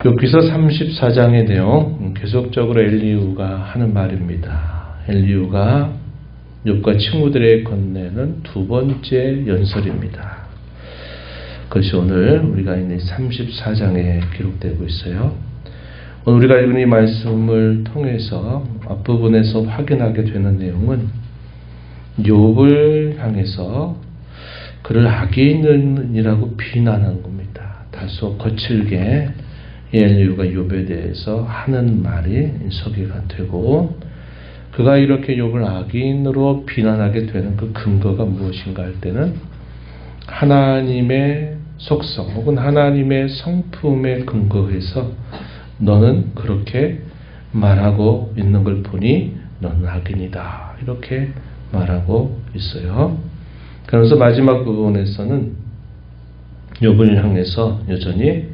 욥기서 34장의 내용 계속적으로 엘리후가 하는 말입니다. 엘리후가 욥과 친구들에게 건네는 두 번째 연설입니다. 그것이 오늘 우리가 있는 34장에 기록되고 있어요. 오늘 우리가 읽은 이 말씀을 통해서 앞부분에서 확인하게 되는 내용은 욥을 향해서 그를 악인이라고 비난한 겁니다. 다소 거칠게 엘리후가 욥에 대해서 하는 말이 소개가 되고, 그가 이렇게 욥을 악인으로 비난하게 되는 그 근거가 무엇인가 할 때는 하나님의 속성 혹은 하나님의 성품에 근거해서 너는 그렇게 말하고 있는 걸 보니 너는 악인이다, 이렇게 말하고 있어요. 그러면서 마지막 부분에서는 욥을 향해서 여전히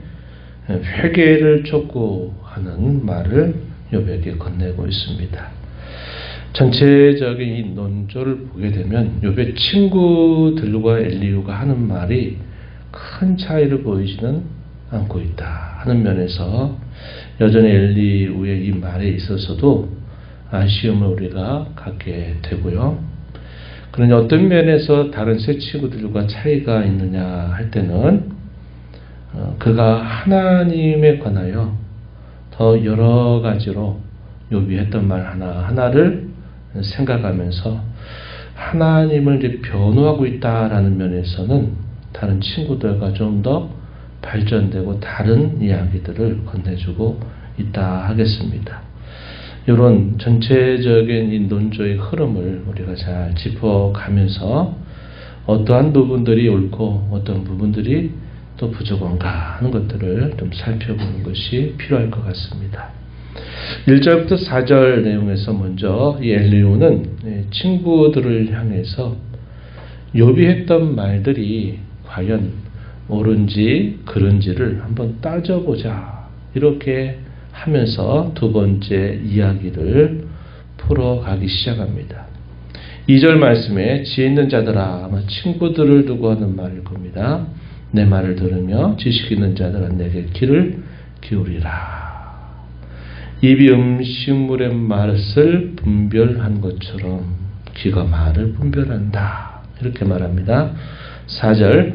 회개를 촉구하는 말을 욥에게 건네고 있습니다. 전체적인 이 논조를 보게 되면 욥의 친구들과 엘리후가 하는 말이 큰 차이를 보이지는 않고 있다 하는 면에서 여전히 엘리후의 이 말에 있어서도 아쉬움을 우리가 갖게 되고요. 그러니 어떤 면에서 다른 세 친구들과 차이가 있느냐 할 때는 그가 하나님에 관하여 더 여러 가지로 욥이 했던 말 하나하나를 생각하면서 하나님을 이제 변호하고 있다라는 면에서는 다른 친구들과 좀 더 발전되고 다른 이야기들을 건네주고 있다 하겠습니다. 이런 전체적인 이 논조의 흐름을 우리가 잘 짚어가면서 어떠한 부분들이 옳고 어떤 부분들이 또 부족한가 하는 것들을 좀 살펴보는 것이 필요할 것 같습니다. 1절부터 4절 내용에서 먼저 이 엘리후는 친구들을 향해서 욥이 했던 말들이 과연 옳은지 그른지를 한번 따져보자, 이렇게 하면서 두 번째 이야기를 풀어가기 시작합니다. 2절 말씀에 지혜 있는 자들아, 아마 친구들을 두고 하는 말일 겁니다. 내 말을 들으며 지식 있는 자들아 내게 귀를 기울이라. 입이 음식물의 맛을 분별한 것처럼 귀가 말을 분별한다, 이렇게 말합니다. 4절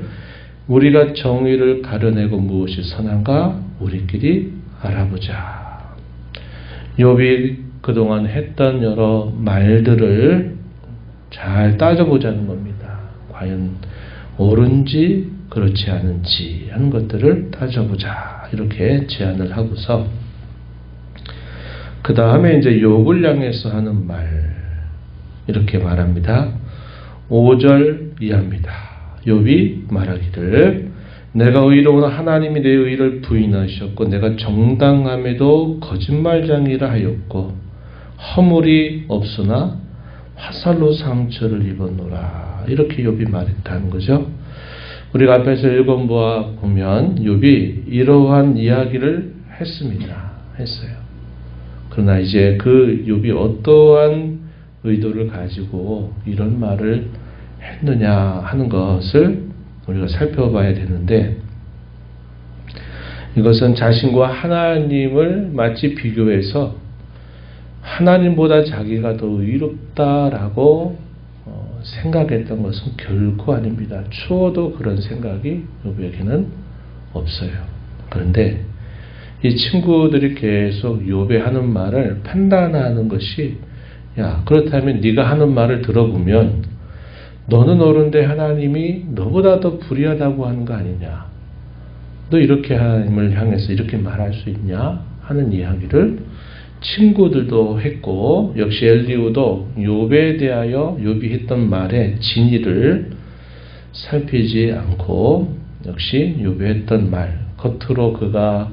우리가 정의를 가려내고 무엇이 선한가 우리끼리 알아보자. 욥이 그동안 했던 여러 말들을 잘 따져보자는 겁니다. 과연 옳은지 그렇지 않은지 하는 것들을 따져보자, 이렇게 제안을 하고서 그 다음에 이제 욥을 향해서 하는 말, 이렇게 말합니다. 5절 이하입니다. 욥이 말하기를 내가 의로운 하나님이 내 의를 부인하셨고 내가 정당함에도 거짓말장이라 하였고 허물이 없으나 화살로 상처를 입었노라, 이렇게 욥이 말했다는 거죠. 우리가 앞에서 읽어보아 보면 욥이 이러한 이야기를 했어요. 그러나 이제 그 욥이 어떠한 의도를 가지고 이런 말을 했느냐 하는 것을 우리가 살펴봐야 되는데, 이것은 자신과 하나님을 마치 비교해서 하나님보다 자기가 더 의롭다라고 생각했던 것은 결코 아닙니다. 추워도 그런 생각이 욥에게는 없어요. 그런데 이 친구들이 계속 욥이 하는 말을 판단하는 것이, 야, 그렇다면 네가 하는 말을 들어보면 너는 옳은데 하나님이 너보다 더 불의하다고 하는 거 아니냐, 너 이렇게 하나님을 향해서 이렇게 말할 수 있냐 하는 이야기를 친구들도 했고, 역시 엘리후도 욥에 대하여 욥이 했던 말의 진위를 살피지 않고 역시 욥이 했던 말, 겉으로 그가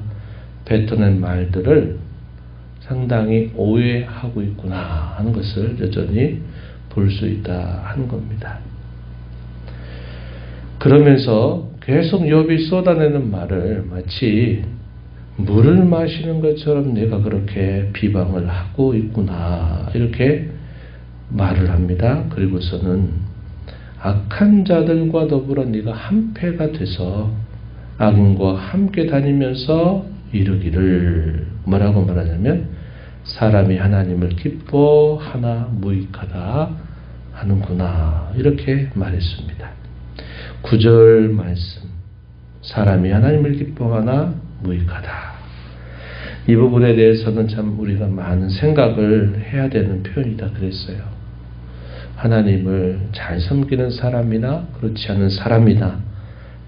뱉어낸 말들을 상당히 오해하고 있구나 하는 것을 여전히 볼 수 있다 하는 겁니다. 그러면서 계속 욥이 쏟아내는 말을 마치 물을 마시는 것처럼 내가 그렇게 비방을 하고 있구나, 이렇게 말을 합니다. 그리고서는 악한 자들과 더불어 네가 한패가 돼서 악인과 함께 다니면서 이르기를 뭐라고 말하냐면 사람이 하나님을 기뻐하나 무익하다 하는구나 이렇게 말했습니다. 9절 말씀 사람이 하나님을 기뻐하나 무익하다. 이 부분에 대해서는 참 우리가 많은 생각을 해야 되는 표현이다 그랬어요. 하나님을 잘 섬기는 사람이나 그렇지 않은 사람이나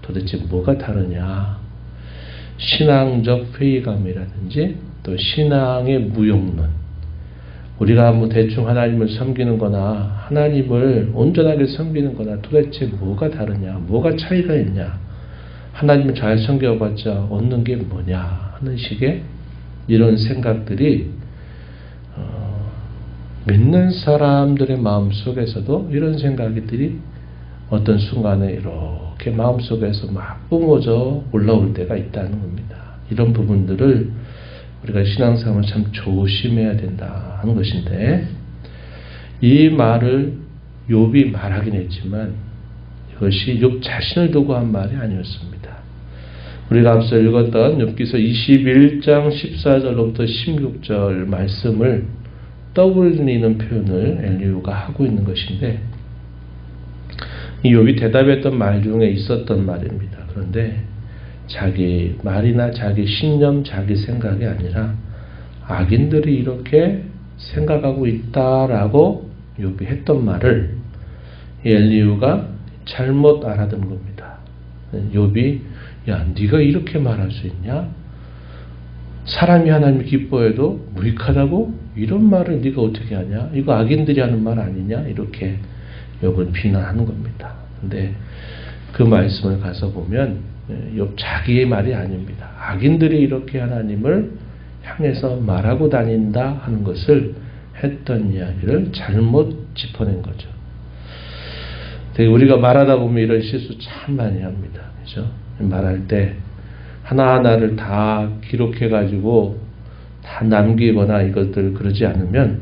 도대체 뭐가 다르냐. 신앙적 회의감이라든지 또 신앙의 무용론 우리가 뭐 대충 하나님을 섬기는 거나 하나님을 온전하게 섬기는 거나 도대체 뭐가 다르냐 뭐가 차이가 있냐 하나님을 잘 섬겨봤자 얻는 게 뭐냐 하는 식의 이런 생각들이 믿는 사람들의 마음속에서도 이런 생각들이 어떤 순간에 이렇게 마음속에서 막 뿜어져 올라올 때가 있다는 겁니다. 이런 부분들을 우리가 신앙생활을 참 조심해야 된다 하는 것인데 이 말을 욥이 말하긴 했지만 이것이 욥 자신을 두고 한 말이 아니었습니다. 우리가 앞서 읽었던 욥기서 21장 14절로부터 16절 말씀을 떠올리는 표현을 엘리후가 하고 있는 것인데 이 욥이 대답했던 말 중에 있었던 말입니다. 그런데 자기 말이나 자기 신념, 자기 생각이 아니라 악인들이 이렇게 생각하고 있다라고 욥이 했던 말을 엘리후가 잘못 알아듣는 겁니다. 욥이 야 네가 이렇게 말할 수 있냐? 사람이 하나님을 기뻐해도 무익하다고? 이런 말을 네가 어떻게 하냐? 이거 악인들이 하는 말 아니냐? 이렇게 욥을 비난하는 겁니다. 근데 그 말씀을 가서 보면 욥 자기의 말이 아닙니다. 악인들이 이렇게 하나님을 향해서 말하고 다닌다 하는 것을 했던 이야기를 잘못 짚어낸 거죠. 되게 우리가 말하다 보면 이런 실수 참 많이 합니다. 그죠? 말할 때 하나하나를 다 기록해가지고 다 남기거나 이것들 그러지 않으면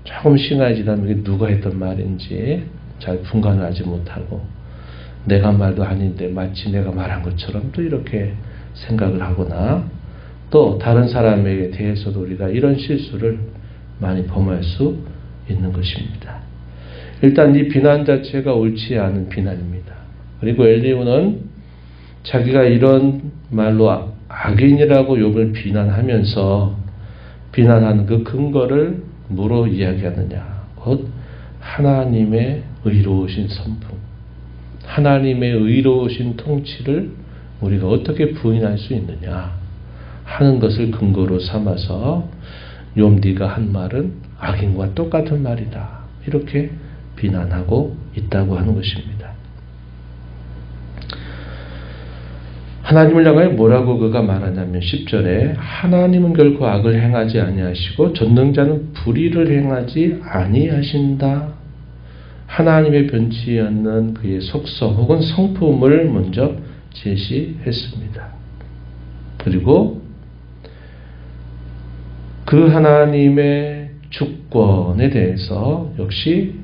조금 시간이 지나면 이게 누가 했던 말인지 잘 분간을 하지 못하고 내가 말도 아닌데 마치 내가 말한 것처럼 또 이렇게 생각을 하거나 또 다른 사람에게 대해서도 우리가 이런 실수를 많이 범할 수 있는 것입니다. 일단 이 비난 자체가 옳지 않은 비난입니다. 그리고 엘리후는 자기가 이런 말로 악인이라고 욥을 비난하면서 비난하는 그 근거를 뭐로 이야기하느냐. 곧 하나님의 의로우신 선풍, 하나님의 의로우신 통치를 우리가 어떻게 부인할 수 있느냐 하는 것을 근거로 삼아서 욥 네가 한 말은 악인과 똑같은 말이다. 이렇게 비난하고 있다고 하는 것입니다. 하나님을 향하여 뭐라고 그가 말하냐면 10절에 하나님은 결코 악을 행하지 아니하시고 전능자는 불의를 행하지 아니하신다. 하나님의 변치 않는 그의 속성 혹은 성품을 먼저 제시했습니다. 그리고 그 하나님의 주권에 대해서 역시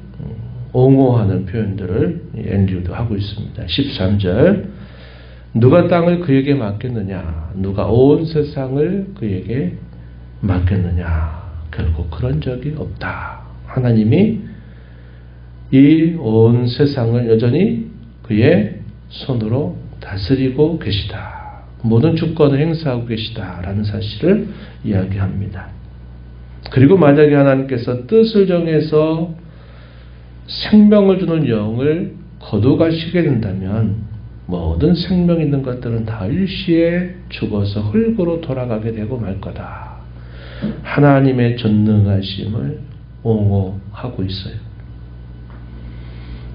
옹호하는 표현들을 엘리후도 하고 있습니다. 13절 누가 땅을 그에게 맡겼느냐? 누가 온 세상을 그에게 맡겼느냐? 결국 그런 적이 없다. 하나님이 이 온 세상을 여전히 그의 손으로 다스리고 계시다. 모든 주권을 행사하고 계시다라는 사실을 이야기합니다. 그리고 만약에 하나님께서 뜻을 정해서 생명을 주는 영을 거두가시게 된다면 모든 생명 있는 것들은 다 일시에 죽어서 흙으로 돌아가게 되고 말 거다. 하나님의 전능하심을 옹호하고 있어요.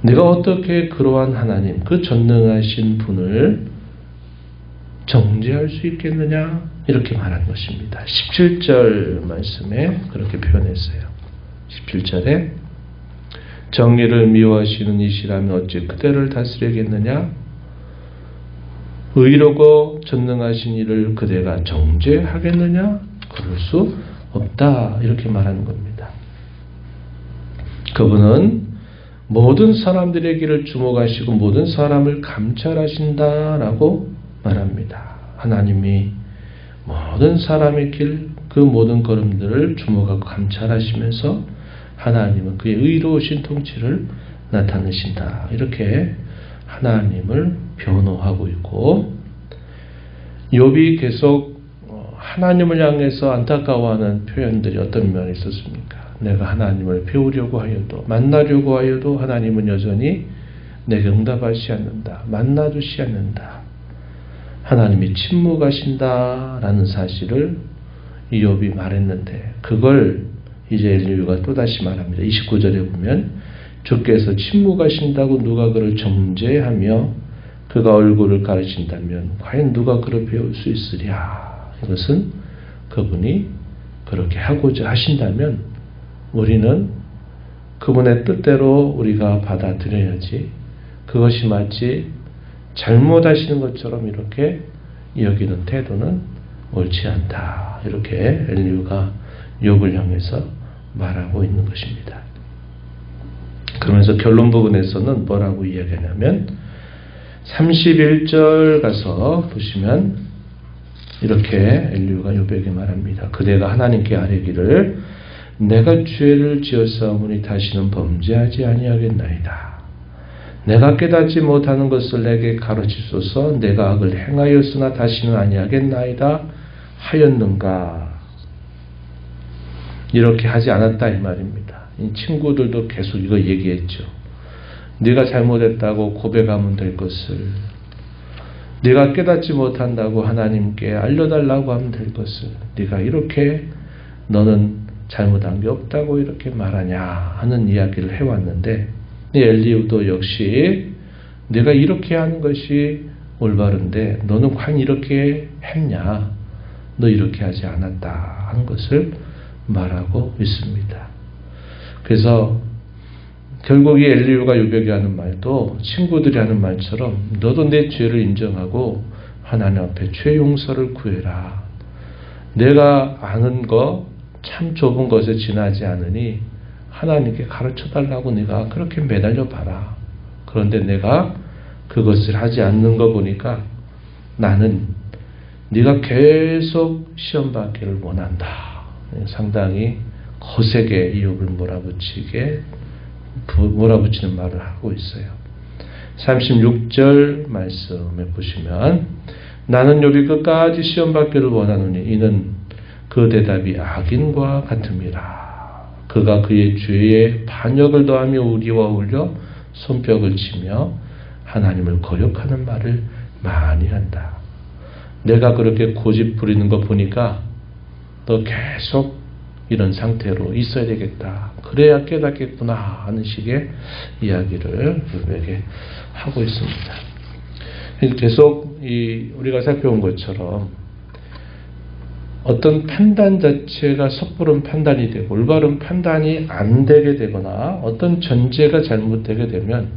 내가 어떻게 그러한 하나님, 그 전능하신 분을 정죄할 수 있겠느냐? 이렇게 말한 것입니다. 17절 말씀에 그렇게 표현했어요. 17절에 정의를 미워하시는 이시라면 어찌 그대를 다스리겠느냐? 의로고 전능하신 이를 그대가 정죄하겠느냐? 그럴 수 없다. 이렇게 말하는 겁니다. 그분은 모든 사람들의 길을 주목하시고 모든 사람을 감찰하신다라고 말합니다. 하나님이 모든 사람의 길, 그 모든 걸음들을 주목하고 감찰하시면서 하나님은 그의 의로우신 통치를 나타내신다. 이렇게 하나님을 변호하고 있고, 욥이 계속 하나님을 향해서 안타까워하는 표현들이 어떤 면이 있었습니까? 내가 하나님을 배우려고 하여도, 만나려고 하여도 하나님은 여전히 내게 응답하지 않는다. 만나주시 않는다. 하나님이 침묵하신다라는 사실을 욥이 말했는데, 그걸 이제 엘리후가 또다시 말합니다. 29절에 보면 주께서 침묵하신다고 누가 그를 정죄하며 그가 얼굴을 가르친다면 과연 누가 그를 배울 수 있으랴. 이것은 그분이 그렇게 하고자 하신다면 우리는 그분의 뜻대로 우리가 받아들여야지, 그것이 마치 잘못하시는 것처럼 이렇게 여기는 태도는 옳지 않다. 이렇게 엘리후가 욥을 향해서 말하고 있는 것입니다. 그러면서 결론 부분에서는 뭐라고 이야기하냐면 31절 가서 보시면 이렇게 엘리후가 욥에게 말합니다. 그대가 하나님께 아뢰기를 내가 죄를 지었사오니 다시는 범죄하지 아니하겠나이다. 내가 깨닫지 못하는 것을 내게 가르치소서. 내가 악을 행하였으나 다시는 아니하겠나이다 하였는가. 이렇게 하지 않았다 이 말입니다. 이 친구들도 계속 이거 얘기했죠. 네가 잘못했다고 고백하면 될 것을, 네가 깨닫지 못한다고 하나님께 알려달라고 하면 될 것을 네가 이렇게 너는 잘못한 게 없다고 이렇게 말하냐 하는 이야기를 해왔는데, 엘리후도 역시 내가 이렇게 하는 것이 올바른데 너는 과연 이렇게 했냐, 너 이렇게 하지 않았다 하는 것을 말하고 있습니다. 그래서 결국 이 엘리후가 욥에게 하는 말도 친구들이 하는 말처럼 너도 내 죄를 인정하고 하나님 앞에 죄 용서를 구해라. 내가 아는 거 참 좁은 것에 지나지 않으니 하나님께 가르쳐달라고 네가 그렇게 매달려 봐라. 그런데 내가 그것을 하지 않는 거 보니까 나는 네가 계속 시험 받기를 원한다. 상당히 거세게 욥을 몰아붙이는 말을 하고 있어요. 36절 말씀에 보시면 나는 욥이 끝까지 시험 받기를 원하노니 이는 그 대답이 악인과 같음이라. 그가 그의 죄에 반역을 더하며 우리와 어울려 손뼉을 치며 하나님을 거역하는 말을 많이 한다. 내가 그렇게 고집 부리는 거 보니까 너 계속 이런 상태로 있어야 되겠다. 그래야 깨닫겠구나 하는 식의 이야기를 욥에게 하고 있습니다. 계속 우리가 살펴본 것처럼 어떤 판단 자체가 섣부른 판단이 되고 올바른 판단이 안 되게 되거나 어떤 전제가 잘못되게 되면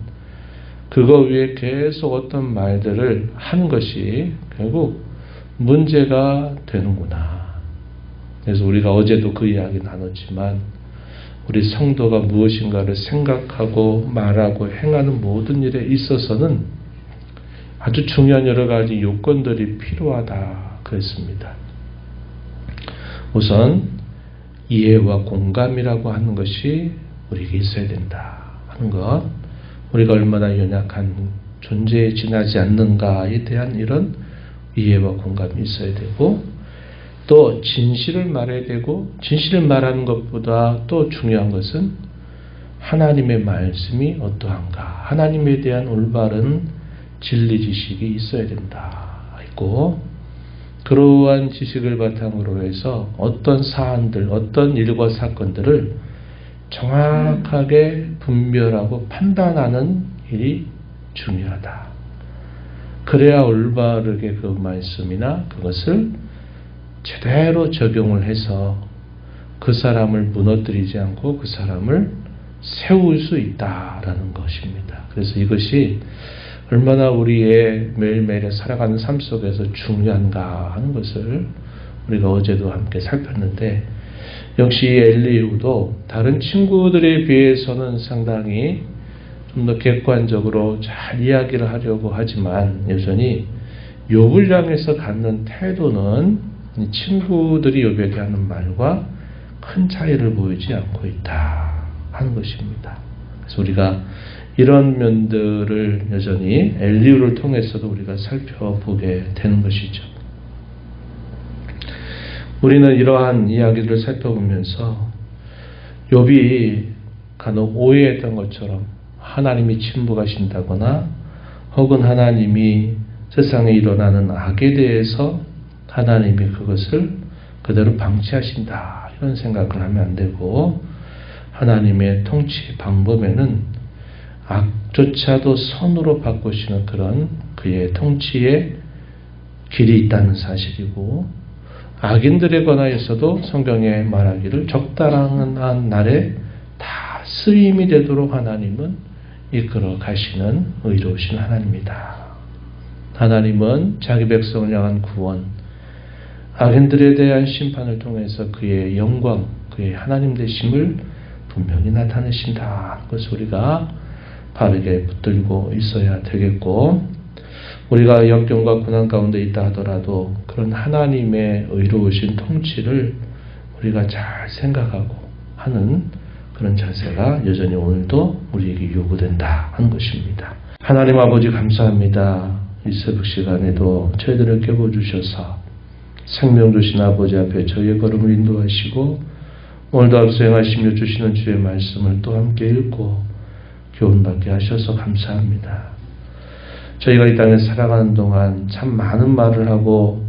그거 위에 계속 어떤 말들을 하는 것이 결국 문제가 되는구나. 그래서 우리가 어제도 그 이야기 나눴지만 우리 성도가 무엇인가를 생각하고 말하고 행하는 모든 일에 있어서는 아주 중요한 여러 가지 요건들이 필요하다 그랬습니다. 우선 이해와 공감이라고 하는 것이 우리에게 있어야 된다 하는 것, 우리가 얼마나 연약한 존재에 지나지 않는가에 대한 이런 이해와 공감이 있어야 되고, 또 진실을 말해야 되고, 진실을 말하는 것보다 또 중요한 것은 하나님의 말씀이 어떠한가, 하나님에 대한 올바른 진리 지식이 있어야 된다 있고, 그러한 지식을 바탕으로 해서 어떤 사안들, 어떤 일과 사건들을 정확하게 분별하고 판단하는 일이 중요하다. 그래야 올바르게 그 말씀이나 그것을 제대로 적용을 해서 그 사람을 무너뜨리지 않고 그 사람을 세울 수 있다라는 것입니다. 그래서 이것이 얼마나 우리의 매일매일 살아가는 삶 속에서 중요한가 하는 것을 우리가 어제도 함께 살폈는데, 역시 엘리후도 다른 친구들에 비해서는 상당히 좀 더 객관적으로 잘 이야기를 하려고 하지만 여전히 욥을 향해서 갖는 태도는 이 친구들이 욥에게 하는 말과 큰 차이를 보이지 않고 있다 하는 것입니다. 그래서 우리가 이런 면들을 여전히 엘리후를 통해서도 우리가 살펴보게 되는 것이죠. 우리는 이러한 이야기를 살펴보면서 욥이 간혹 오해했던 것처럼 하나님이 침묵하신다거나 혹은 하나님이 세상에 일어나는 악에 대해서 하나님이 그것을 그대로 방치하신다 이런 생각을 하면 안 되고, 하나님의 통치 방법에는 악조차도 선으로 바꾸시는 그런 그의 통치의 길이 있다는 사실이고, 악인들에 관하여서도 성경에 말하기를 적당한 날에 다 쓰임이 되도록 하나님은 이끌어 가시는 의로우신 하나님이다. 하나님은 자기 백성을 향한 구원, 악인들에 대한 심판을 통해서 그의 영광, 그의 하나님 되심을 분명히 나타내신다. 그것을 우리가 바르게 붙들고 있어야 되겠고, 우리가 역경과 고난 가운데 있다 하더라도 그런 하나님의 의로우신 통치를 우리가 잘 생각하고 하는 그런 자세가 여전히 오늘도 우리에게 요구된다 하는 것입니다. 하나님 아버지 감사합니다. 이 새벽 시간에도 저희들을 깨워주셔서 생명 주신 아버지 앞에 저희의 걸음을 인도하시고, 오늘도 합수행하시며 주시는 주의 말씀을 또 함께 읽고 교훈받게 하셔서 감사합니다. 저희가 이 땅에 살아가는 동안 참 많은 말을 하고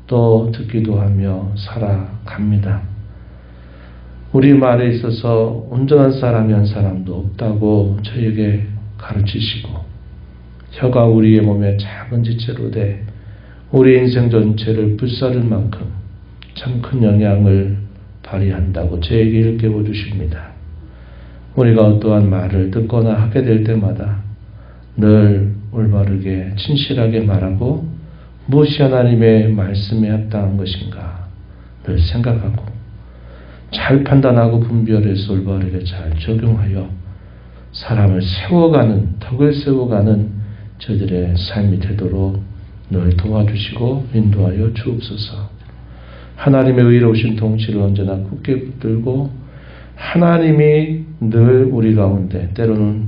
또 듣기도 하며 살아갑니다. 우리 말에 있어서 온전한 사람이 한 사람도 없다고 저희에게 가르치시고, 혀가 우리의 몸에 작은 지체로 돼 우리 인생 전체를 불사를 만큼 참 큰 영향을 발휘한다고 저에게 일깨워 주십니다. 우리가 어떠한 말을 듣거나 하게 될 때마다 늘 올바르게 진실하게 말하고 무엇이 하나님의 말씀에 합당한 것인가 늘 생각하고 잘 판단하고 분별해서 올바르게 잘 적용하여 사람을 세워가는, 덕을 세워가는 저희들의 삶이 되도록 늘 도와주시고 인도하여 주옵소서. 하나님의 의로우신 통치를 언제나 굳게 붙들고 하나님이 늘 우리 가운데 때로는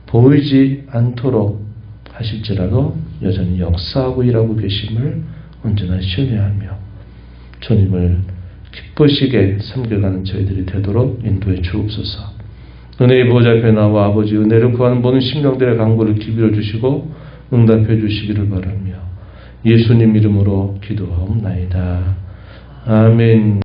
보이지 않도록 하실지라도 여전히 역사하고 일하고 계심을 언제나 신뢰하며 주님을 기쁘시게 섬겨가는 저희들이 되도록 인도해 주옵소서. 은혜의 보좌 앞에 나와 아버지 은혜를 구하는 모든 심령들의 간구를 기울여 주시고 응답해 주시기를 바라며 예수님 이름으로 기도하옵나이다. 아멘.